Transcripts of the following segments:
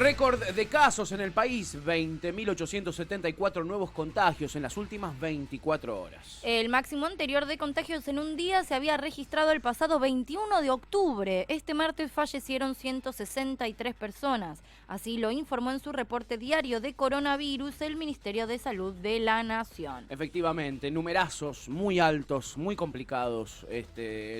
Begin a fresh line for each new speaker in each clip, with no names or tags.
Récord de casos en el país, 20.874 nuevos contagios en las últimas 24 horas.
El máximo anterior de contagios en un día se había registrado el pasado 21 de octubre. Este martes fallecieron 163 personas. Así lo informó en su reporte diario de coronavirus el Ministerio de Salud de la Nación.
Efectivamente, numerazos muy altos, muy complicados,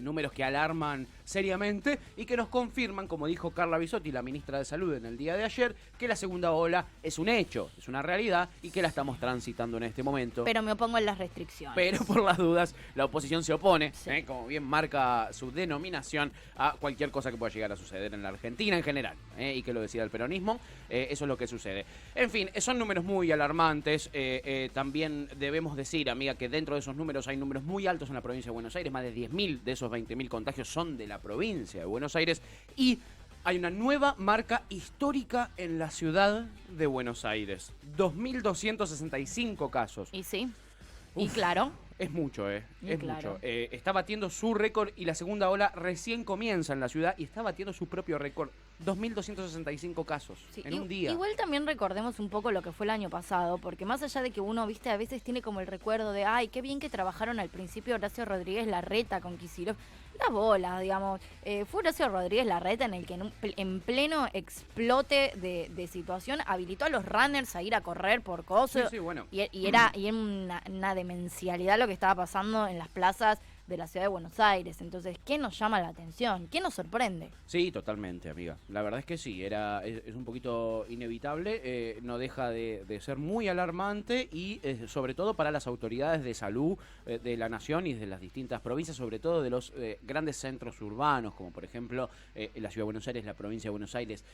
números que alarman seriamente y que nos confirman, como dijo Carla Bisotti, la ministra de Salud en el día de ayer, que la segunda ola es un hecho, es una realidad y que la estamos transitando en este momento.
Pero me opongo a las restricciones.
Pero por las dudas, la oposición se opone,
Sí.
como bien marca su denominación, a cualquier cosa que pueda llegar a suceder en la Argentina en general, y que lo decida el peronismo, eso es lo que sucede. En fin, son números muy alarmantes, también debemos decir, amiga, que dentro de esos números hay números muy altos en la provincia de Buenos Aires, más de 10.000 de esos 20.000 contagios son de la provincia de Buenos Aires, y hay una nueva marca histórica en la ciudad de Buenos Aires. 2.265 casos.
Y sí,
Uf,
y claro.
Es mucho,
Y
es
claro.
mucho. Está batiendo su récord y la segunda ola recién comienza en la ciudad y está batiendo su propio récord. 2.265 casos
Sí,
en un día.
Igual también recordemos un poco lo que fue el año pasado, porque más allá de que uno, viste, a veces tiene como el recuerdo de, ay, qué bien que trabajaron al principio Horacio Rodríguez Larreta con Kicillof. Las bolas, digamos. Fue Horacio Rodríguez Larreta en el que en pleno explote de situación habilitó a los runners a ir a correr por cosas.
Sí, bueno.
Y era una demencialidad lo que estaba pasando en las plazas de la ciudad de Buenos Aires. Entonces, ¿qué nos llama la atención? ¿Qué nos sorprende?
Sí, totalmente, amiga. La verdad es que sí, es un poquito inevitable, no deja de ser muy alarmante y sobre todo para las autoridades de salud de la nación y de las distintas provincias, sobre todo de los grandes centros urbanos, como por ejemplo la ciudad de Buenos Aires, la provincia de Buenos Aires,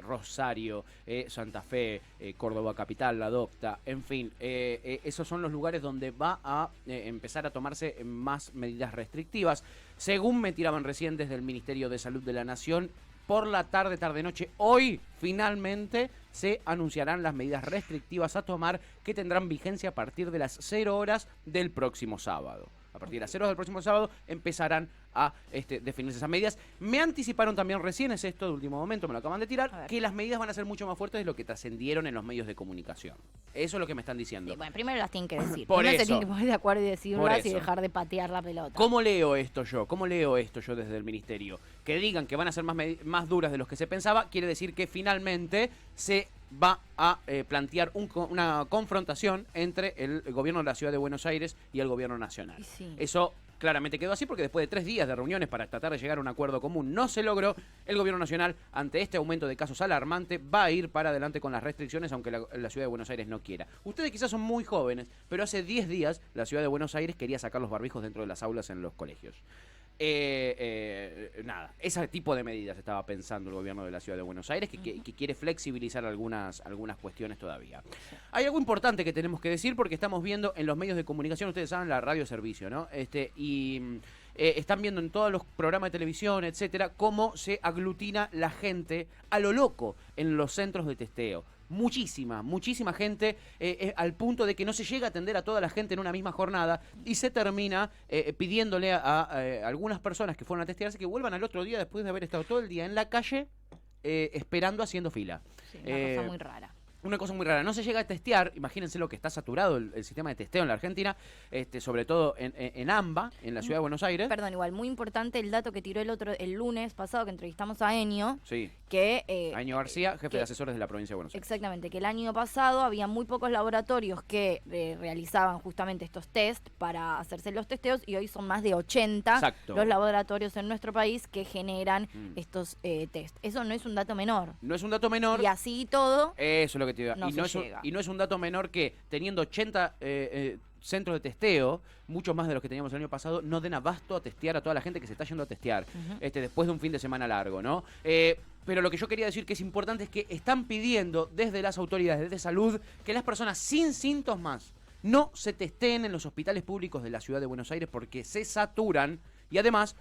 Rosario, Santa Fe, Córdoba Capital, La Docta, en fin, esos son los lugares donde va a empezar a tomarse más medidas restrictivas. Según me tiraban recién desde el Ministerio de Salud de la Nación, por la tarde-noche, hoy finalmente se anunciarán las medidas restrictivas a tomar que tendrán vigencia a partir de las 0 horas del próximo sábado. A partir de las 0 horas del próximo sábado empezarán a definirse esas medidas. Me anticiparon también recién, es esto de último momento, me lo acaban de tirar, que las medidas van a ser mucho más fuertes de lo que trascendieron en los medios de comunicación. Eso es lo que me están diciendo.
Sí, bueno, primero las tienen que decir.
Por
Primero se
eso.
tienen que poner de acuerdo y decirlas y
eso.
dejar de patear la pelota.
¿Cómo leo esto yo? ¿Cómo leo esto yo desde el ministerio? Que digan que van a ser más duras de los que se pensaba, quiere decir que finalmente se va a plantear una confrontación entre el gobierno de la ciudad de Buenos Aires y el gobierno nacional.
Sí.
Eso claramente quedó así porque después de 3 días de reuniones para tratar de llegar a un acuerdo común no se logró. El gobierno nacional, ante este aumento de casos alarmante, va a ir para adelante con las restricciones, aunque la ciudad de Buenos Aires no quiera. Ustedes quizás son muy jóvenes, pero hace 10 días la ciudad de Buenos Aires quería sacar los barbijos dentro de las aulas en los colegios. Nada, ese tipo de medidas estaba pensando el gobierno de la ciudad de Buenos Aires, que quiere flexibilizar algunas cuestiones todavía. Hay algo importante que tenemos que decir porque estamos viendo en los medios de comunicación, ustedes saben, la radio servicio, ¿no? Están viendo en todos los programas de televisión, etcétera, cómo se aglutina la gente a lo loco en los centros de testeo. Muchísima gente, al punto de que no se llega a atender a toda la gente en una misma jornada y se termina pidiéndole a algunas personas que fueron a testearse que vuelvan al otro día después de haber estado todo el día en la calle esperando, haciendo fila.
Sí, una cosa muy rara.
Una cosa muy rara, no se llega a testear, imagínense lo que está saturado el sistema de testeo en la Argentina, sobre todo en AMBA, en la ciudad de Buenos Aires.
Perdón, igual, muy importante el dato que tiró el lunes pasado que entrevistamos a Enio.
Sí.
Que,
Enio García, jefe de asesores de la provincia de Buenos Aires.
Exactamente, que el año pasado había muy pocos laboratorios que realizaban justamente estos test para hacerse los testeos y hoy son más de 80
Exacto.
los laboratorios en nuestro país que generan estos test. Eso no es un dato menor.
No es un dato menor.
Y así y todo.
Eso es lo que te digo.
No llega.
Y no es un dato menor que teniendo 80 centros de testeo, muchos más de los que teníamos el año pasado, no den abasto a testear a toda la gente que se está yendo a testear después de un fin de semana largo, ¿no? Pero lo que yo quería decir que es importante es que están pidiendo desde las autoridades de salud que las personas sin síntomas no se testeen en los hospitales públicos de la ciudad de Buenos Aires porque se saturan y además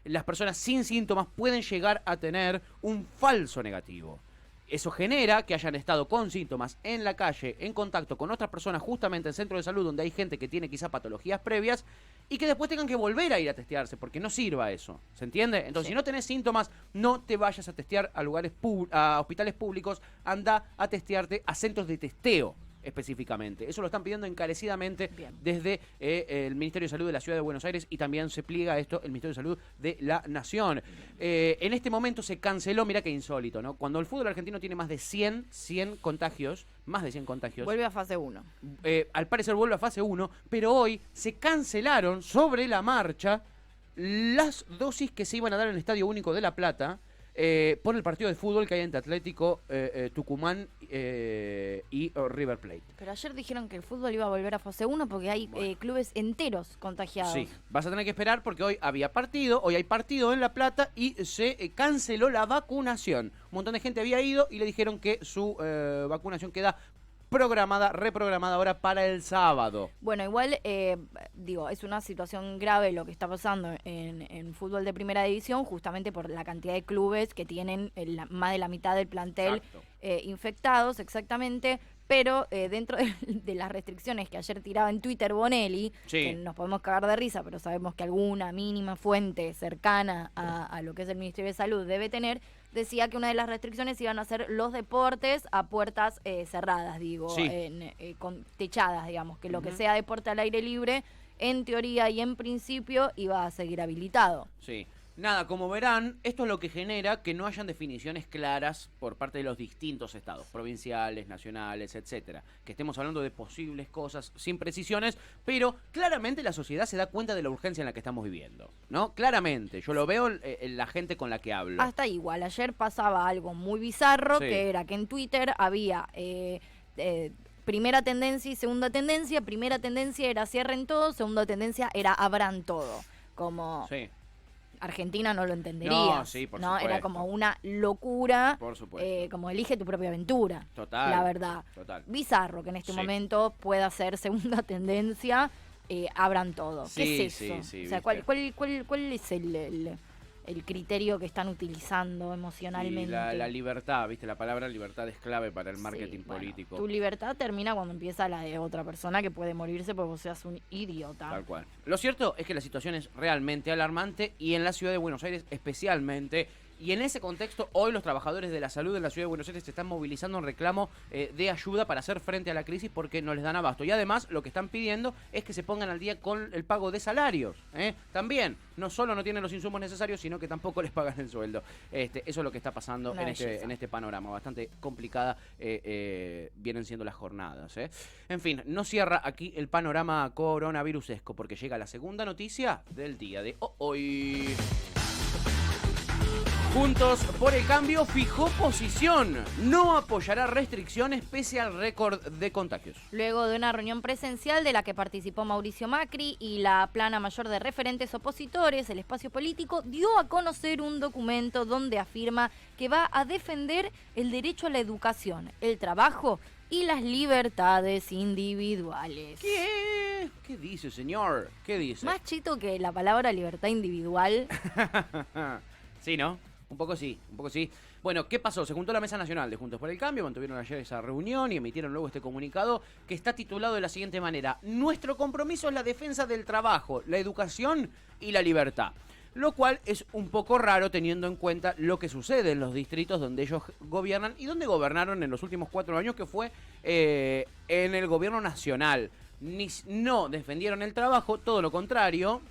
las personas sin síntomas pueden llegar a tener un falso negativo. Eso genera que hayan estado con síntomas en la calle, en contacto con otras personas, justamente en centros de salud donde hay gente que tiene quizá patologías previas y que después tengan que volver a ir a testearse porque no sirva eso. ¿Se entiende? Entonces,
Sí.
si no tenés síntomas, no te vayas a testear a a hospitales públicos, anda a testearte a centros de testeo específicamente. Eso lo están pidiendo encarecidamente
Bien.
desde el Ministerio de Salud de la Ciudad de Buenos Aires y también se pliega a esto el Ministerio de Salud de la Nación. En este momento se canceló, mira qué insólito, ¿no? Cuando el fútbol argentino tiene más de 100 contagios, más de 100 contagios,
Vuelve a fase 1.
al parecer vuelve a fase 1, pero hoy se cancelaron sobre la marcha las dosis que se iban a dar en el Estadio Único de La Plata por el partido de fútbol que hay entre Atlético Tucumán y River Plate.
Pero ayer dijeron que el fútbol iba a volver a fase 1 porque hay clubes enteros contagiados.
Sí, vas a tener que esperar porque hoy había partido, hoy hay partido en La Plata y se canceló la vacunación. Un montón de gente había ido y le dijeron que su vacunación queda reprogramada ahora para el sábado.
Bueno, igual, digo, es una situación grave lo que está pasando en fútbol de primera división, justamente por la cantidad de clubes que tienen más de la mitad del plantel infectados, exactamente. Pero dentro de las restricciones que ayer tiraba en Twitter Bonelli, que nos podemos cagar de risa, pero sabemos que alguna mínima fuente cercana a lo que es el Ministerio de Salud debe tener, decía que una de las restricciones iban a ser los deportes a puertas cerradas, digo, con techadas, digamos, que lo que sea deporte al aire libre, en teoría y en principio, iba a seguir habilitado.
Sí. Nada, como verán, esto es lo que genera que no hayan definiciones claras por parte de los distintos estados, provinciales, nacionales, etcétera. Que estemos hablando de posibles cosas sin precisiones, pero claramente la sociedad se da cuenta de la urgencia en la que estamos viviendo, ¿no? Claramente, yo lo veo en la gente con la que hablo.
Hasta igual, ayer pasaba algo muy bizarro, que era que en Twitter había... primera tendencia y segunda tendencia. Primera tendencia era cierren todo, segunda tendencia era abran todo. Como...
Sí.
Argentina no lo entendería.
No, sí, por
¿no?
supuesto.
Era como una locura.
Por supuesto.
Como elige tu propia aventura.
Total.
La verdad.
Total.
Bizarro que en este momento pueda ser segunda tendencia, abran todo. ¿Qué es eso?
Sí,
o sea, ¿cuál es el criterio que están utilizando emocionalmente?
Y la libertad, viste, la palabra libertad es clave para el marketing político.
Tu libertad termina cuando empieza la de otra persona que puede morirse porque vos seas un idiota.
Tal cual. Lo cierto es que la situación es realmente alarmante y en la ciudad de Buenos Aires especialmente. Y en ese contexto, hoy los trabajadores de la salud de la ciudad de Buenos Aires se están movilizando en reclamo de ayuda para hacer frente a la crisis porque no les dan abasto. Y además, lo que están pidiendo es que se pongan al día con el pago de salarios. También, no solo no tienen los insumos necesarios, sino que tampoco les pagan el sueldo. Eso es lo que está pasando en este panorama. Bastante complicada vienen siendo las jornadas. En fin, no cierra aquí el panorama coronavirusesco porque llega la segunda noticia del día de hoy. Juntos por el Cambio fijó posición. No apoyará restricciones pese al récord de contagios.
Luego de una reunión presencial de la que participó Mauricio Macri y la plana mayor de referentes opositores, el espacio político dio a conocer un documento donde afirma que va a defender el derecho a la educación, el trabajo y las libertades individuales.
¿Qué? ¿Qué dice, señor? ¿Qué dice?
Más chito que la palabra libertad individual.
Sí, ¿no? Un poco sí, un poco sí. Bueno, ¿qué pasó? Se juntó la Mesa Nacional de Juntos por el Cambio, mantuvieron ayer esa reunión y emitieron luego este comunicado que está titulado de la siguiente manera: nuestro compromiso es la defensa del trabajo, la educación y la libertad. Lo cual es un poco raro teniendo en cuenta lo que sucede en los distritos donde ellos gobiernan y donde gobernaron en los últimos 4 años, que fue en el gobierno nacional. No defendieron el trabajo, todo lo contrario,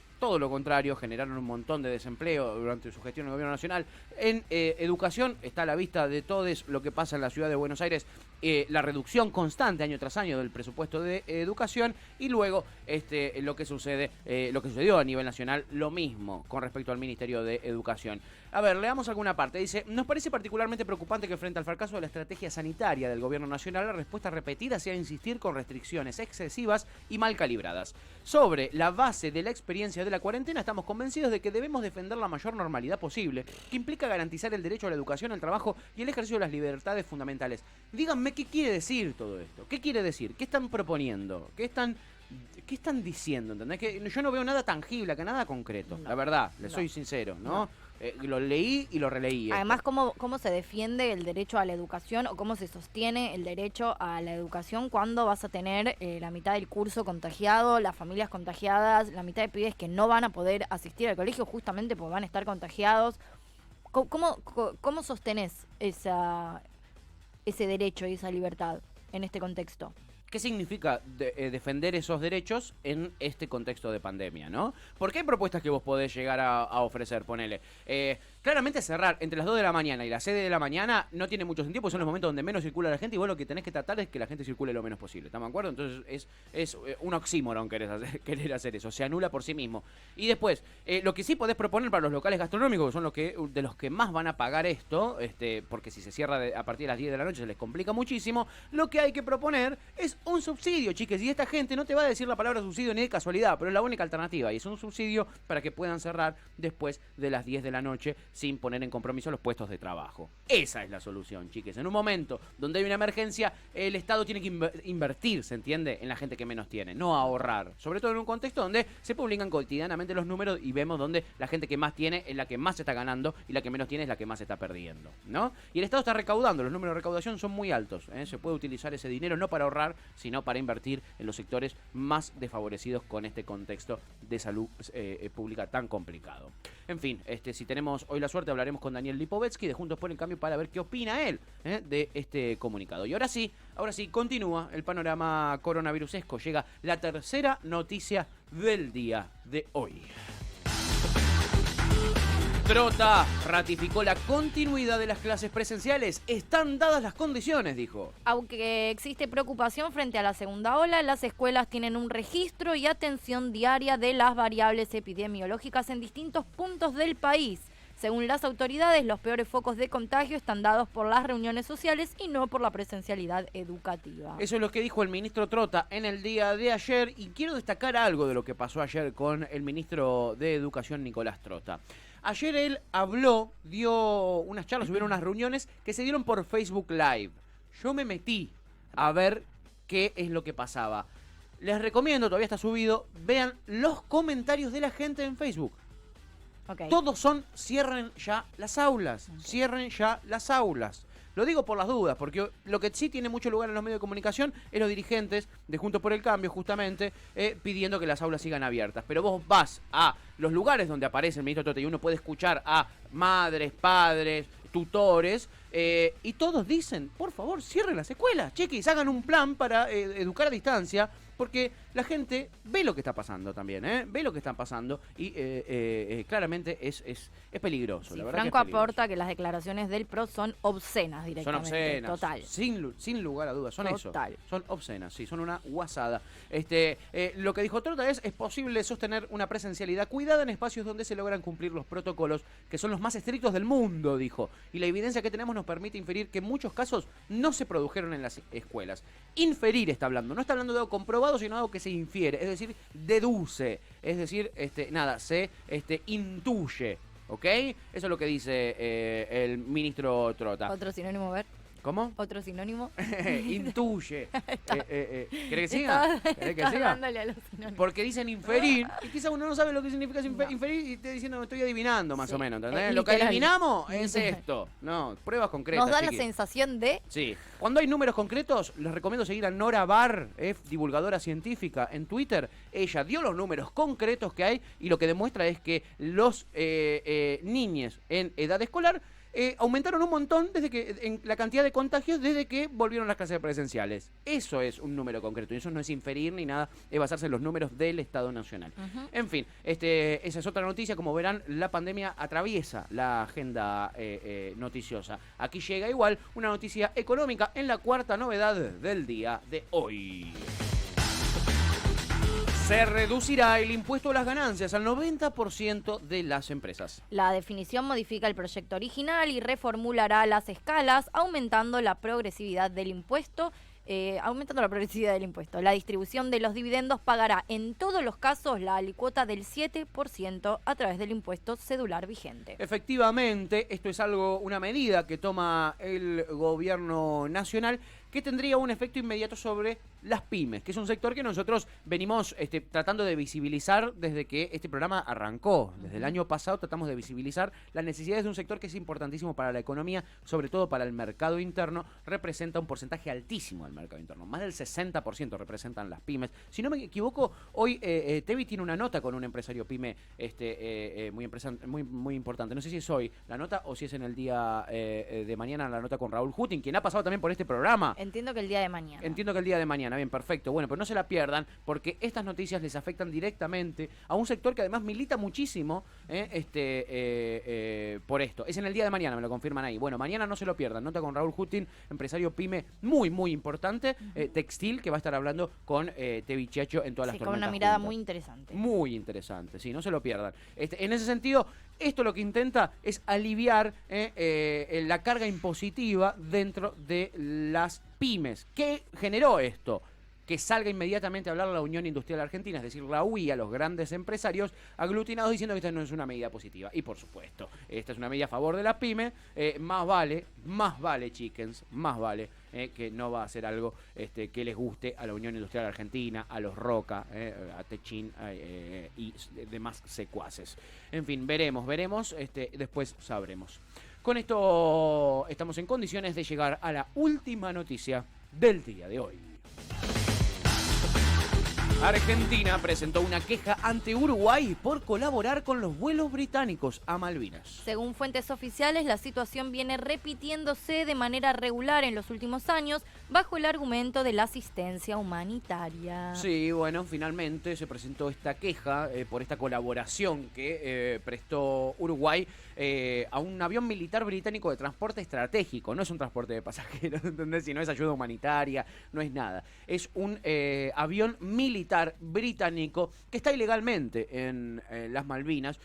generaron un montón de desempleo durante su gestión en el gobierno nacional. En educación está a la vista de todos lo que pasa en la ciudad de Buenos Aires, la reducción constante año tras año del presupuesto de educación y luego lo que sucedió a nivel nacional, lo mismo con respecto al Ministerio de Educación. A ver, leamos alguna parte. Dice: nos parece particularmente preocupante que frente al fracaso de la estrategia sanitaria del gobierno nacional, la respuesta repetida sea insistir con restricciones excesivas y mal calibradas. Sobre la base de la experiencia de la cuarentena, estamos convencidos de que debemos defender la mayor normalidad posible, que implica garantizar el derecho a la educación, al trabajo y el ejercicio de las libertades fundamentales. Díganme qué quiere decir todo esto. ¿Qué quiere decir? ¿Qué están proponiendo? ¿Qué están diciendo? ¿Entendés? Que yo no veo nada tangible acá, nada concreto. No, la verdad, les soy sincero, ¿no? Lo leí y lo releí.
Además, ¿cómo se defiende el derecho a la educación o cómo se sostiene el derecho a la educación cuando vas a tener la mitad del curso contagiado, las familias contagiadas, la mitad de pibes que no van a poder asistir al colegio justamente porque van a estar contagiados? ¿Cómo sostenés ese derecho y esa libertad en este contexto?
¿Qué significa defender esos derechos en este contexto de pandemia, no? Porque hay propuestas que vos podés llegar a ofrecer, ponele. Claramente cerrar entre las 2 de la mañana y las 6 de la mañana no tiene mucho sentido, porque son los momentos donde menos circula la gente y vos lo que tenés que tratar es que la gente circule lo menos posible. ¿Estamos de acuerdo? Entonces es un oxímoron querer hacer eso. Se anula por sí mismo. Y después, lo que sí podés proponer para los locales gastronómicos, que son de los que más van a pagar esto, porque si se cierra a partir de las 10 de la noche se les complica muchísimo, lo que hay que proponer es un subsidio, chiques. Y esta gente no te va a decir la palabra subsidio ni de casualidad, pero es la única alternativa. Y es un subsidio para que puedan cerrar después de las 10 de la noche sin poner en compromiso los puestos de trabajo. Esa es la solución, chiques. En un momento donde hay una emergencia, el Estado tiene que invertir, ¿se entiende?, en la gente que menos tiene, no ahorrar. Sobre todo en un contexto donde se publican cotidianamente los números y vemos donde la gente que más tiene es la que más se está ganando y la que menos tiene es la que más se está perdiendo, ¿no? Y el Estado está recaudando, los números de recaudación son muy altos, ¿eh? Se puede utilizar ese dinero no para ahorrar, sino para invertir en los sectores más desfavorecidos con este contexto de salud pública tan complicado. En fin, si tenemos hoy la suerte, hablaremos con Daniel Lipovetsky de Juntos por el Cambio para ver qué opina él de este comunicado. Y ahora sí, continúa el panorama coronavirusesco. Llega la tercera noticia del día de hoy. Trota ratificó la continuidad de las clases presenciales. Están dadas las condiciones, dijo.
Aunque existe preocupación frente a la segunda ola, las escuelas tienen un registro y atención diaria de las variables epidemiológicas en distintos puntos del país. Según las autoridades, los peores focos de contagio están dados por las reuniones sociales y no por la presencialidad educativa.
Eso es lo que dijo el ministro Trota en el día de ayer, y quiero destacar algo de lo que pasó ayer con el ministro de Educación, Nicolás Trota. Ayer él habló, dio unas charlas, hubieron unas reuniones que se dieron por Facebook Live. Yo me metí a ver qué es lo que pasaba. Les recomiendo, todavía está subido, vean los comentarios de la gente en Facebook. Okay. Todos son, cierren ya las aulas, cierren ya las aulas. Lo digo por las dudas, porque lo que sí tiene mucho lugar en los medios de comunicación es los dirigentes de Juntos por el Cambio, justamente, pidiendo que las aulas sigan abiertas. Pero vos vas a los lugares donde aparece el ministro Trota y uno puede escuchar a madres, padres, tutores, y todos dicen, por favor, cierren las escuelas, chiquis, hagan un plan para educar a distancia, porque la gente ve lo que está pasando también, ve lo que está pasando y claramente es peligroso.
Sí,
la verdad
Franco
que es peligroso.
aporta que las declaraciones del PRO son obscenas directamente.
Son obscenas,
total.
Sin lugar a dudas, son
total.
eso. Son obscenas, sí, son una guasada. Lo que dijo Trota es posible sostener una presencialidad cuidada en espacios donde se logran cumplir los protocolos que son los más estrictos del mundo, dijo. Y la evidencia que tenemos nos permite inferir que en muchos casos no se produjeron en las escuelas. Inferir está hablando, no está hablando de algo comprobado, sino de algo que se infiere, es decir, deduce, es decir, se intuye, ¿ok? Eso es lo que dice el ministro Trota.
Otro sinónimo, ver.
¿Cómo?
Otro sinónimo.
Intuye. ¿Querés que siga? ¿Querés que siga?
Dándole a los sinónimos.
Porque dicen inferir, y quizá uno no sabe lo que significa inferir y te diciendo, me estoy adivinando más o menos, ¿entendés? Lo que adivinamos es esto. No, pruebas concretas.
Nos da la sensación de...
Sí. Cuando hay números concretos, les recomiendo seguir a Nora Barr, divulgadora científica, en Twitter. Ella dio los números concretos que hay y lo que demuestra es que los niños en edad escolar aumentaron un montón en la cantidad de contagios desde que volvieron las clases presenciales. Eso es un número concreto, y eso no es inferir ni nada, es basarse en los números del Estado Nacional. En fin, esa es otra noticia. Como verán, la pandemia atraviesa la agenda noticiosa. Aquí llega igual una noticia económica en la cuarta novedad del día de hoy. Se reducirá el impuesto a las ganancias al 90% de las empresas.
La definición modifica el proyecto original y reformulará las escalas, aumentando la progresividad del impuesto. La distribución de los dividendos pagará en todos los casos la alícuota del 7% a través del impuesto cedular vigente.
Efectivamente, esto es una medida que toma el gobierno nacional que tendría un efecto inmediato sobre las pymes, que es un sector que nosotros venimos tratando de visibilizar desde que este programa arrancó. Desde el año pasado tratamos de visibilizar las necesidades de un sector que es importantísimo para la economía, sobre todo para el mercado interno. Representa un porcentaje altísimo del mercado interno, más del 60% representan las pymes. Si no me equivoco, hoy Tevi tiene una nota con un empresario pyme muy importante. No sé si es hoy la nota o si es en el día de mañana la nota con Raúl Jutin, quien ha pasado también por este programa.
Entiendo que el día de mañana.
Entiendo que el día de mañana, bien, perfecto. Bueno, pero no se la pierdan porque estas noticias les afectan directamente a un sector que además milita muchísimo por esto. Es en el día de mañana, me lo confirman ahí. Bueno, mañana no se lo pierdan. Nota con Raúl Jutin, empresario pyme muy importante, textil, que va a estar hablando con Tevi Chiacho en todas las tormentas.
Con una mirada
juntas.
muy interesante.
Muy interesante, sí, no se lo pierdan. En ese sentido, esto lo que intenta es aliviar la carga impositiva dentro de las pymes. ¿Qué generó esto? Que salga inmediatamente a hablar la Unión Industrial Argentina, es decir, la UI, a los grandes empresarios aglutinados diciendo que esta no es una medida positiva. Y por supuesto, esta es una medida a favor de la pyme. Más vale, chickens, más vale que no va a ser algo que les guste a la Unión Industrial Argentina, a los Roca, a Techin y demás secuaces. En fin, veremos, después sabremos. Con esto estamos en condiciones de llegar a la última noticia del día de hoy. Argentina presentó una queja ante Uruguay por colaborar con los vuelos británicos a Malvinas.
Según fuentes oficiales, la situación viene repitiéndose de manera regular en los últimos años bajo el argumento de la asistencia humanitaria.
Sí, bueno, finalmente se presentó esta queja por esta colaboración que prestó Uruguay a un avión militar británico de transporte estratégico. No es un transporte de pasajeros, ¿entendés? Si no es ayuda humanitaria, no es nada. Es un avión militar británico que está ilegalmente en las Malvinas.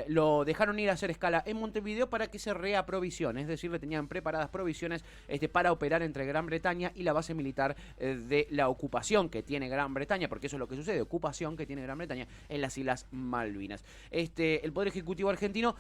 Lo dejaron ir a hacer escala en Montevideo para que se reaprovisione, es decir, le tenían preparadas provisiones para operar entre Gran Bretaña y la base militar de la ocupación que tiene Gran Bretaña, porque eso es lo que sucede, ocupación que tiene Gran Bretaña en las Islas Malvinas. El Poder Ejecutivo argentino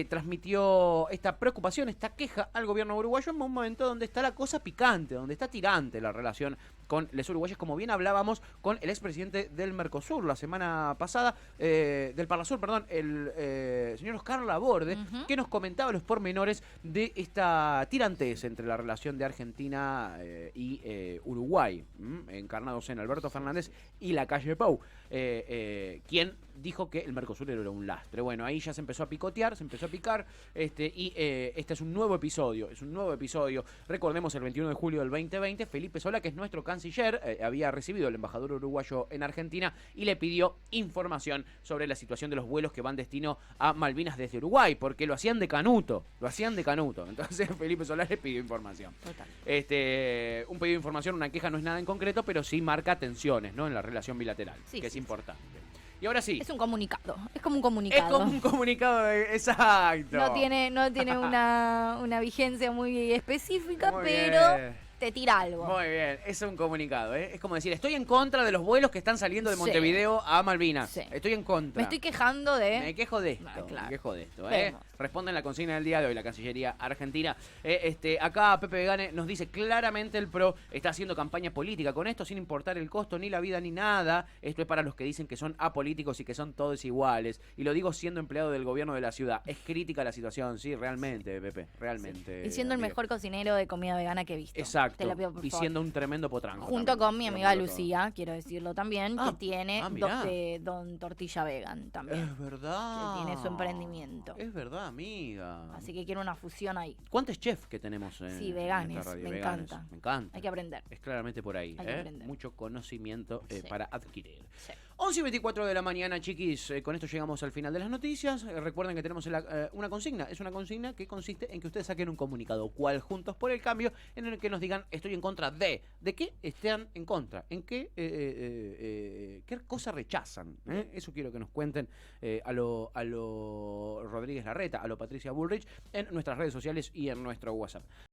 transmitió esta preocupación, esta queja al gobierno uruguayo en un momento donde está la cosa picante, donde está tirante la relación con los uruguayos, como bien hablábamos con el expresidente del Mercosur la semana pasada, del Parlasur, perdón, el señor Oscar Laborde, que nos comentaba los pormenores de esta tirantez entre la relación de Argentina y Uruguay, encarnados en Alberto Fernández y la calle Pou, quien dijo que el Mercosur era un lastre. Bueno, ahí ya se empezó a picotear, se empezó a picar, y este es un nuevo episodio, Recordemos, el 21 de julio del 2020, Felipe Solá, que es nuestro canciller, había recibido al embajador uruguayo en Argentina y le pidió información sobre la situación de los vuelos que van destino a Malvinas desde Uruguay, porque lo hacían de canuto. Entonces Felipe Solá le pidió información.
Total.
Un pedido de información, una queja no es nada en concreto, pero sí marca tensiones, ¿no?, en la relación bilateral,
sí,
que es importante. Y ahora sí.
Es un comunicado. Es como un comunicado.
Es como un comunicado, exacto.
No tiene una vigencia muy específica,
Muy
pero
bien.
te tira algo.
Muy bien, es un comunicado, ¿eh? Es como decir, estoy en contra de los vuelos que están saliendo de Montevideo a Malvinas.
Sí.
Estoy en contra.
Me estoy quejando de...
Me quejo de esto.
Claro.
Me quejo de esto,
Vemos.
Responden la consigna del día de hoy, la Cancillería Argentina. Acá Pepe Vegane nos dice claramente el PRO está haciendo campaña política con esto sin importar el costo, ni la vida, ni nada. Esto es para los que dicen que son apolíticos y que son todos iguales. Y lo digo siendo empleado del gobierno de la ciudad. Es crítica la situación, sí, realmente, Pepe, realmente.
Sí. Y siendo el mejor cocinero de comida vegana que he visto.
Exacto.
Te lo pido, por
y
favor.
siendo un tremendo potranco.
Junto
también.
con mi amiga Lucía, quiero decirlo también,
Ah,
que tiene
mirá.
Don Tortilla Vegan también.
Es verdad.
Que tiene su emprendimiento.
Es verdad, amiga.
Así que quiero una fusión ahí.
¿Cuántos chefs que tenemos en
Sí, veganes,
esta radio?
me
Veganes.
encanta.
Me encanta.
Hay que aprender.
Es claramente por ahí,
Hay que aprender.
Mucho conocimiento
Sí.
para adquirir.
Sí.
11:24 de la mañana, chiquis. Con esto llegamos al final de las noticias. Recuerden que tenemos una consigna. Es una consigna que consiste en que ustedes saquen un comunicado, cual Juntos por el Cambio, en el que nos digan, estoy en contra de. ¿De qué estén en contra? ¿En qué cosa rechazan? Eso quiero que nos cuenten a lo Rodríguez Larreta, a lo Patricia Bullrich, en nuestras redes sociales y en nuestro WhatsApp.